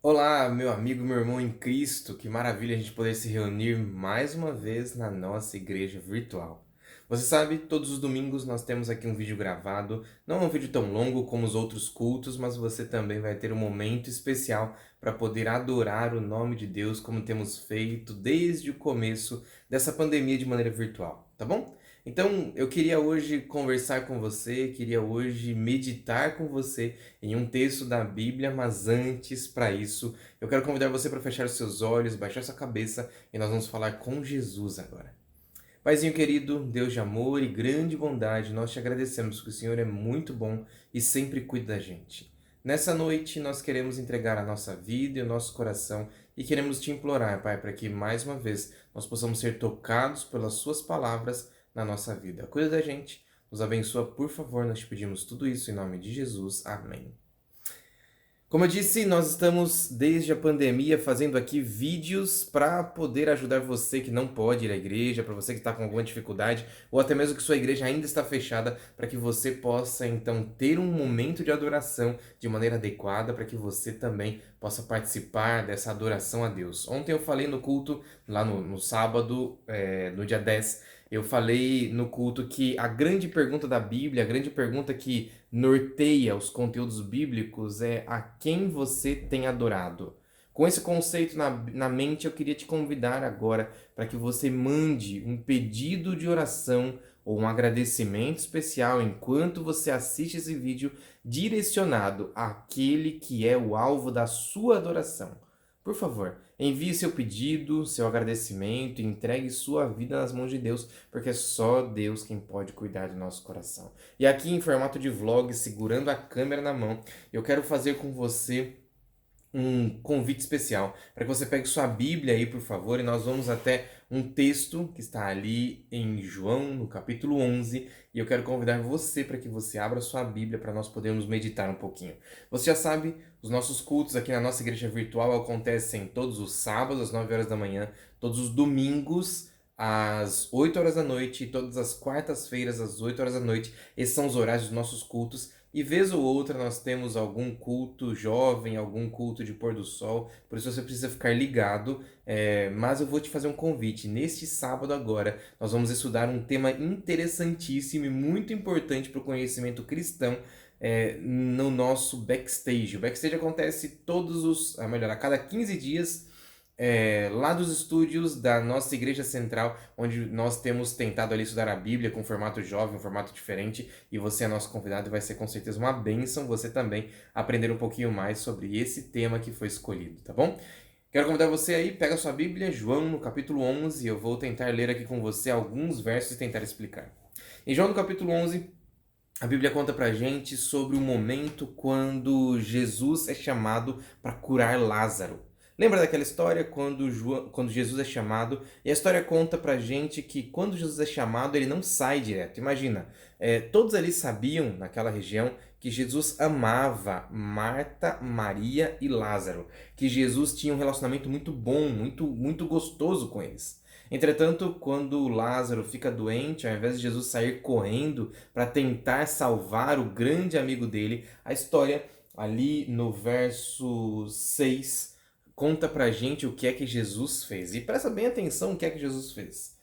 Olá, meu amigo, meu irmão em Cristo, que maravilha a gente poder se reunir mais uma vez na nossa igreja virtual. Você sabe, todos os domingos nós temos aqui um vídeo gravado, não é um vídeo tão longo como os outros cultos, mas você também vai ter um momento especial para poder adorar o nome de Deus, como temos feito desde o começo dessa pandemia de maneira virtual, tá bom? Então, eu queria hoje conversar com você, queria hoje meditar com você em um texto da Bíblia, mas antes, para isso, eu quero convidar você para fechar os seus olhos, baixar sua cabeça e nós vamos falar com Jesus agora. Paizinho querido, Deus de amor e grande bondade, nós te agradecemos porque o Senhor é muito bom e sempre cuida da gente. Nessa noite, nós queremos entregar a nossa vida e o nosso coração e queremos te implorar, Pai, para que mais uma vez nós possamos ser tocados pelas Suas palavras na nossa vida. Cuida da gente, nos abençoa, por favor, nós te pedimos tudo isso em nome de Jesus. Amém. Como eu disse, nós estamos desde a pandemia fazendo aqui vídeos para poder ajudar você que não pode ir à igreja, para você que está com alguma dificuldade, ou até mesmo que sua igreja ainda está fechada, para que você possa então ter um momento de adoração de maneira adequada, para que você também possa participar dessa adoração a Deus. Ontem eu falei no culto, lá no sábado, no dia 10, eu falei no culto que a grande pergunta da Bíblia, a grande pergunta que norteia os conteúdos bíblicos é a quem você tem adorado. Com esse conceito na mente, eu queria te convidar agora para que você mande um pedido de oração ou um agradecimento especial enquanto você assiste esse vídeo direcionado àquele que é o alvo da sua adoração. Por favor, envie seu pedido, seu agradecimento e entregue sua vida nas mãos de Deus, porque é só Deus quem pode cuidar do nosso coração. E aqui em formato de vlog, segurando a câmera na mão, eu quero fazer com você um convite especial para que você pegue sua Bíblia aí, por favor, e nós vamos até um texto que está ali em João, no capítulo 11, e eu quero convidar você para que você abra sua Bíblia para nós podermos meditar um pouquinho. Você já sabe, os nossos cultos aqui na nossa igreja virtual acontecem todos os sábados às 9 horas da manhã, todos os domingos às 8 horas da noite e todas as quartas-feiras às 8 horas da noite. Esses são os horários dos nossos cultos. E vez ou outra nós temos algum culto jovem, algum culto de pôr do sol, por isso você precisa ficar ligado. Mas eu vou te fazer um convite. Neste sábado agora, nós vamos estudar um tema interessantíssimo e muito importante para o conhecimento cristão no nosso backstage. O backstage acontece a cada 15 dias lá dos estúdios da nossa igreja central, onde nós temos tentado ali estudar a Bíblia com formato jovem, um formato diferente, e você é nosso convidado e vai ser com certeza uma bênção você também aprender um pouquinho mais sobre esse tema que foi escolhido, tá bom? Quero convidar você aí, pega a sua Bíblia, João no capítulo 11, e eu vou tentar ler aqui com você alguns versos e tentar explicar. Em João no capítulo 11, a Bíblia conta pra gente sobre o momento quando Jesus é chamado para curar Lázaro. Lembra daquela história quando Jesus é chamado? E a história conta pra gente que quando Jesus é chamado, ele não sai direto. Imagina, todos ali sabiam, naquela região, que Jesus amava Marta, Maria e Lázaro. Que Jesus tinha um relacionamento muito bom, muito gostoso com eles. Entretanto, quando Lázaro fica doente, ao invés de Jesus sair correndo para tentar salvar o grande amigo dele, a história ali no verso 6 conta pra gente o que é que Jesus fez. E presta bem atenção o que é que Jesus fez.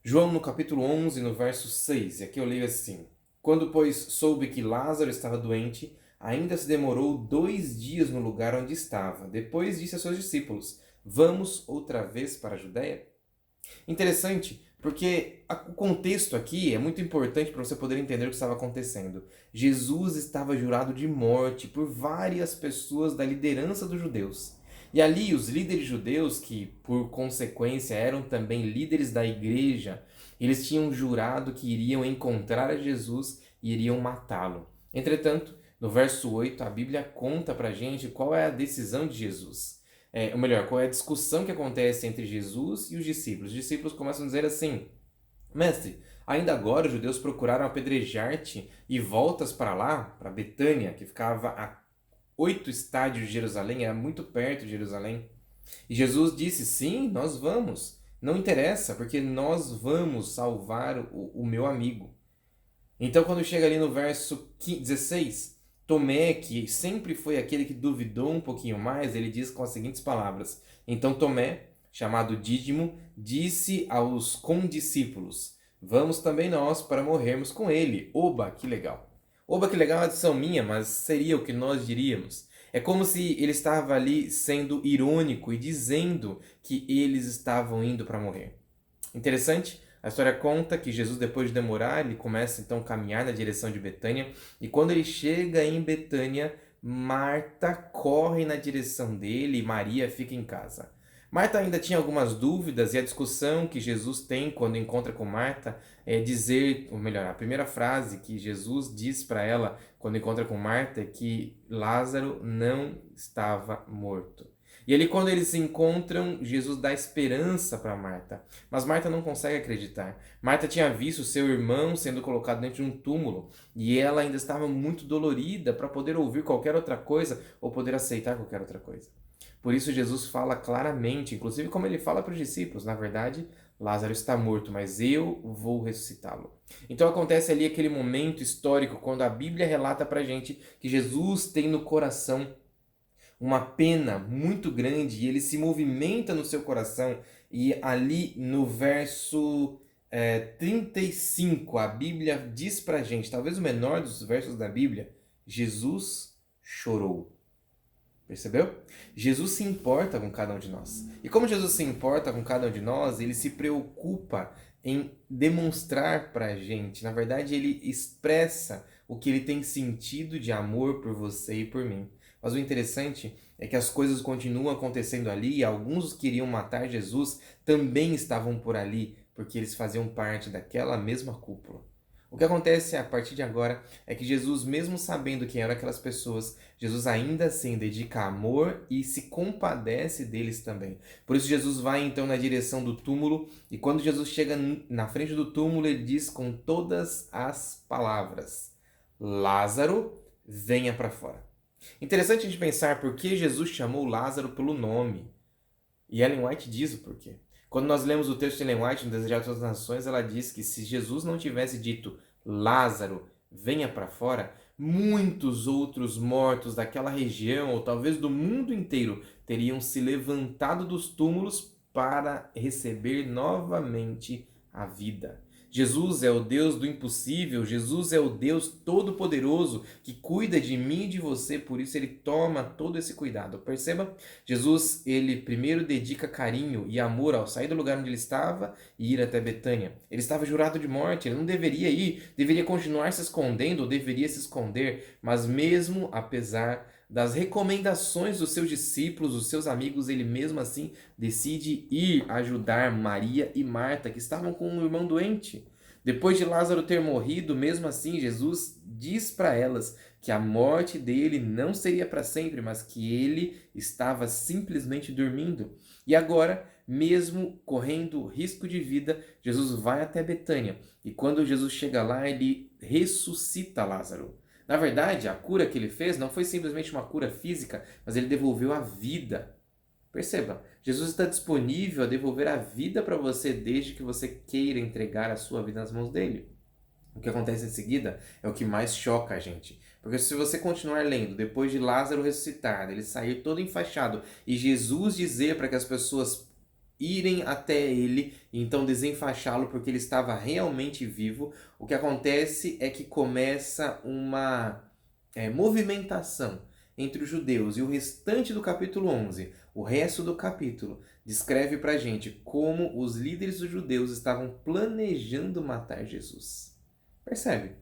João no capítulo 11, no verso 6, e aqui eu leio assim: Quando, pois, soube que Lázaro estava doente, ainda se demorou 2 dias no lugar onde estava. Depois disse a seus discípulos: Vamos outra vez para a Judéia? Interessante, porque o contexto aqui é muito importante para você poder entender o que estava acontecendo. Jesus estava jurado de morte por várias pessoas da liderança dos judeus. E ali os líderes judeus, que por consequência eram também líderes da igreja, eles tinham jurado que iriam encontrar a Jesus e iriam matá-lo. Entretanto, no verso 8, a Bíblia conta pra gente qual é a decisão de Jesus. Ou melhor, qual é a discussão que acontece entre Jesus e os discípulos. Os discípulos começam a dizer assim: Mestre, ainda agora os judeus procuraram apedrejar-te e voltas para lá, para Betânia, que ficava a 8 estádios de Jerusalém, era muito perto de Jerusalém. E Jesus disse: Sim, nós vamos. Não interessa, porque nós vamos salvar o meu amigo. Então, quando chega ali no verso 16, Tomé, que sempre foi aquele que duvidou um pouquinho mais, ele diz com as seguintes palavras: Então Tomé, chamado Dídimo, disse aos condiscípulos: Vamos também nós para morrermos com ele. Oba, que legal! Oba, que legal é uma adição minha, mas seria o que nós diríamos. É como se ele estava ali sendo irônico e dizendo que eles estavam indo para morrer. Interessante? A história conta que Jesus, depois de demorar, ele começa então a caminhar na direção de Betânia, e quando ele chega em Betânia, Marta corre na direção dele e Maria fica em casa. Marta ainda tinha algumas dúvidas, e a discussão que Jesus tem quando encontra com Marta é dizer, ou melhor, a primeira frase que Jesus diz para ela quando encontra com Marta é que Lázaro não estava morto. E ali, quando eles se encontram, Jesus dá esperança para Marta. Mas Marta não consegue acreditar. Marta tinha visto seu irmão sendo colocado dentro de um túmulo e ela ainda estava muito dolorida para poder ouvir qualquer outra coisa ou poder aceitar qualquer outra coisa. Por isso, Jesus fala claramente, inclusive como ele fala para os discípulos: na verdade, Lázaro está morto, mas eu vou ressuscitá-lo. Então acontece ali aquele momento histórico quando a Bíblia relata para a gente que Jesus tem no coração uma pena muito grande e ele se movimenta no seu coração. E ali no verso 35, a Bíblia diz pra gente, talvez o menor dos versos da Bíblia: Jesus chorou. Percebeu? Jesus se importa com cada um de nós. E como Jesus se importa com cada um de nós, ele se preocupa em demonstrar pra gente. Na verdade, ele expressa o que ele tem sentido de amor por você e por mim. Mas o interessante é que as coisas continuam acontecendo ali e alguns que queriam matar Jesus também estavam por ali, porque eles faziam parte daquela mesma cúpula. O que acontece a partir de agora é que Jesus, mesmo sabendo quem eram aquelas pessoas, Jesus ainda assim dedica amor e se compadece deles também. Por isso Jesus vai então na direção do túmulo e quando Jesus chega na frente do túmulo, ele diz com todas as palavras: Lázaro, venha para fora. Interessante a gente pensar por que Jesus chamou Lázaro pelo nome. E Ellen White diz o porquê. Quando nós lemos o texto de Ellen White no Desejar Todas as Nações, ela diz que se Jesus não tivesse dito Lázaro, venha para fora, muitos outros mortos daquela região, ou talvez do mundo inteiro, teriam se levantado dos túmulos para receber novamente a vida. Jesus é o Deus do impossível, Jesus é o Deus todo-poderoso que cuida de mim e de você, por isso ele toma todo esse cuidado. Perceba, Jesus, ele primeiro dedica carinho e amor ao sair do lugar onde ele estava e ir até Betânia. Ele estava jurado de morte, ele não deveria ir, deveria continuar se escondendo ou deveria se esconder, mas mesmo apesar das recomendações dos seus discípulos, dos seus amigos, ele mesmo assim decide ir ajudar Maria e Marta, que estavam com um irmão doente. Depois de Lázaro ter morrido, mesmo assim, Jesus diz para elas que a morte dele não seria para sempre, mas que ele estava simplesmente dormindo. E agora, mesmo correndo risco de vida, Jesus vai até Betânia. E quando Jesus chega lá, ele ressuscita Lázaro. Na verdade, a cura que ele fez não foi simplesmente uma cura física, mas ele devolveu a vida. Perceba, Jesus está disponível a devolver a vida para você desde que você queira entregar a sua vida nas mãos dele. O que acontece em seguida é o que mais choca a gente. Porque se você continuar lendo, depois de Lázaro ressuscitar, ele sair todo enfaixado e Jesus dizer para que as pessoas irem até ele e então desenfaixá-lo porque ele estava realmente vivo, o que acontece é que começa uma movimentação entre os judeus e o restante do capítulo 11. O resto do capítulo descreve para a gente como os líderes dos judeus estavam planejando matar Jesus. Percebe?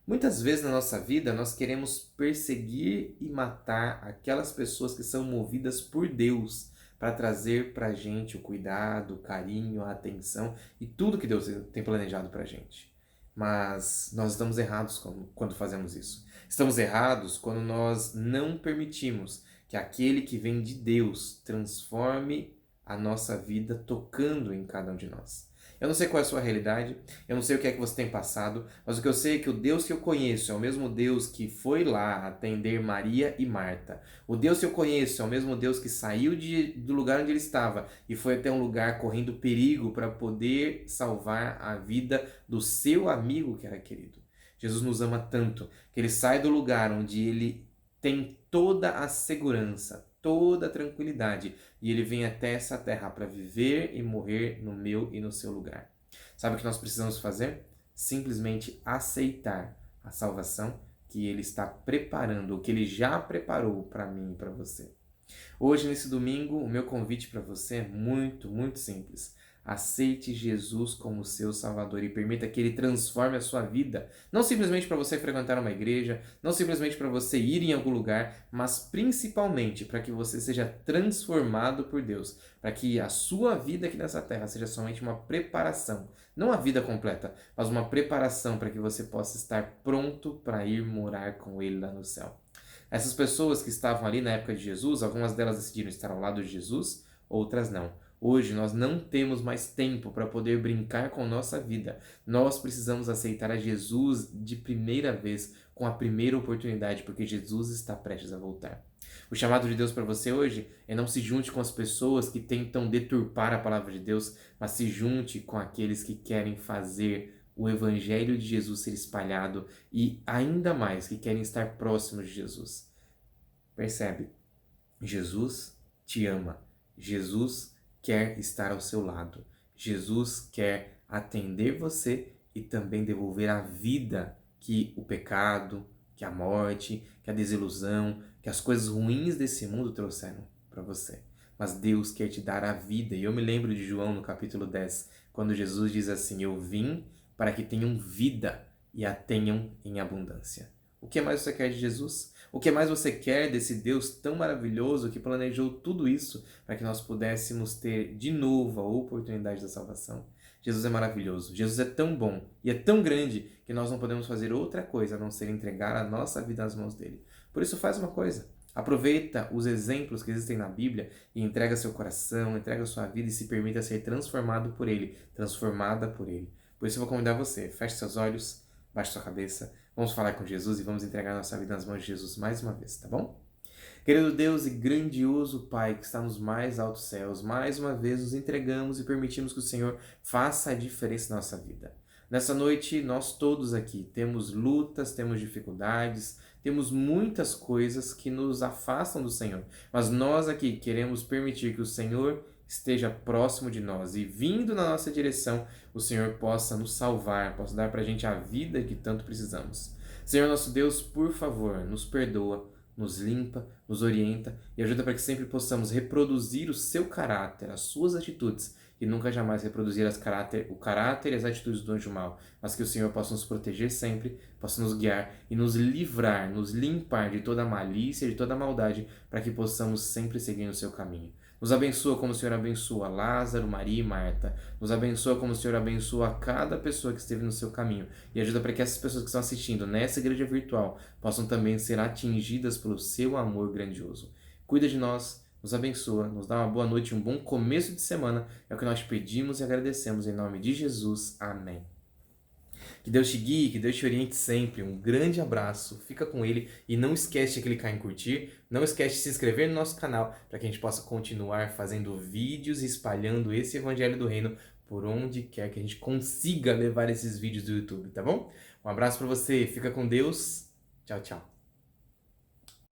Muitas vezes na nossa vida nós queremos perseguir e matar aquelas pessoas que são movidas por Deus para trazer para a gente o cuidado, o carinho, a atenção e tudo que Deus tem planejado para a gente. Mas nós estamos errados quando fazemos isso. Estamos errados quando nós não permitimos que aquele que vem de Deus transforme a nossa vida tocando em cada um de nós. Eu não sei qual é a sua realidade, eu não sei o que é que você tem passado, mas o que eu sei é que o Deus que eu conheço é o mesmo Deus que foi lá atender Maria e Marta. O Deus que eu conheço é o mesmo Deus que saiu do lugar onde ele estava e foi até um lugar correndo perigo para poder salvar a vida do seu amigo que era querido. Jesus nos ama tanto que ele sai do lugar onde ele tem toda a segurança, toda a tranquilidade, e ele vem até essa terra para viver e morrer no meu e no seu lugar. Sabe o que nós precisamos fazer? Simplesmente aceitar a salvação que ele está preparando, o que ele já preparou para mim e para você. Hoje, nesse domingo, o meu convite para você é muito, muito simples. Aceite Jesus como seu Salvador e permita que Ele transforme a sua vida. Não simplesmente para você frequentar uma igreja, não simplesmente para você ir em algum lugar, mas principalmente para que você seja transformado por Deus. Para que a sua vida aqui nessa terra seja somente uma preparação. Não a vida completa, mas uma preparação para que você possa estar pronto para ir morar com Ele lá no céu. Essas pessoas que estavam ali na época de Jesus, algumas delas decidiram estar ao lado de Jesus, outras não. Hoje nós não temos mais tempo para poder brincar com nossa vida. Nós precisamos aceitar a Jesus de primeira vez, com a primeira oportunidade, porque Jesus está prestes a voltar. O chamado de Deus para você hoje é não se junte com as pessoas que tentam deturpar a palavra de Deus, mas se junte com aqueles que querem fazer o evangelho de Jesus ser espalhado e ainda mais que querem estar próximos de Jesus. Percebe? Jesus te ama. Jesus quer estar ao seu lado. Jesus quer atender você e também devolver a vida que o pecado, que a morte, que a desilusão, que as coisas ruins desse mundo trouxeram para você. Mas Deus quer te dar a vida. E eu me lembro de João no capítulo 10, quando Jesus diz assim: eu vim para que tenham vida e a tenham em abundância. O que mais você quer de Jesus? O que mais você quer desse Deus tão maravilhoso que planejou tudo isso para que nós pudéssemos ter de novo a oportunidade da salvação? Jesus é maravilhoso, Jesus é tão bom e é tão grande que nós não podemos fazer outra coisa a não ser entregar a nossa vida nas mãos dele. Por isso faz uma coisa, aproveita os exemplos que existem na Bíblia e entrega seu coração, entrega sua vida e se permita ser transformado por ele, transformada por ele. Por isso eu vou convidar você, feche seus olhos, baixe sua cabeça, vamos falar com Jesus e vamos entregar nossa vida nas mãos de Jesus mais uma vez, tá bom? Querido Deus e grandioso Pai que está nos mais altos céus, mais uma vez nos entregamos e permitimos que o Senhor faça a diferença na nossa vida. Nessa noite, nós todos aqui temos lutas, temos dificuldades, temos muitas coisas que nos afastam do Senhor, mas nós aqui queremos permitir que o Senhor esteja próximo de nós e vindo na nossa direção, o Senhor possa nos salvar, possa dar para a gente a vida que tanto precisamos. Senhor nosso Deus, por favor, nos perdoa, nos limpa, nos orienta e ajuda para que sempre possamos reproduzir o seu caráter, as suas atitudes e nunca jamais reproduzir o caráter e as atitudes do anjo mau, mas que o Senhor possa nos proteger sempre, possa nos guiar e nos livrar, nos limpar de toda malícia, de toda maldade, para que possamos sempre seguir no seu caminho. Nos abençoa como o Senhor abençoa Lázaro, Maria e Marta. Nos abençoa como o Senhor abençoa cada pessoa que esteve no seu caminho. E ajuda para que essas pessoas que estão assistindo nessa igreja virtual possam também ser atingidas pelo seu amor grandioso. Cuida de nós, nos abençoa, nos dá uma boa noite e um bom começo de semana. É o que nós pedimos e agradecemos em nome de Jesus. Amém. Que Deus te guie, que Deus te oriente sempre. Um grande abraço, fica com ele e não esquece de clicar em curtir, não esquece de se inscrever no nosso canal para que a gente possa continuar fazendo vídeos e espalhando esse evangelho do reino por onde quer que a gente consiga levar esses vídeos do YouTube, tá bom? Um abraço para você, fica com Deus, tchau, tchau.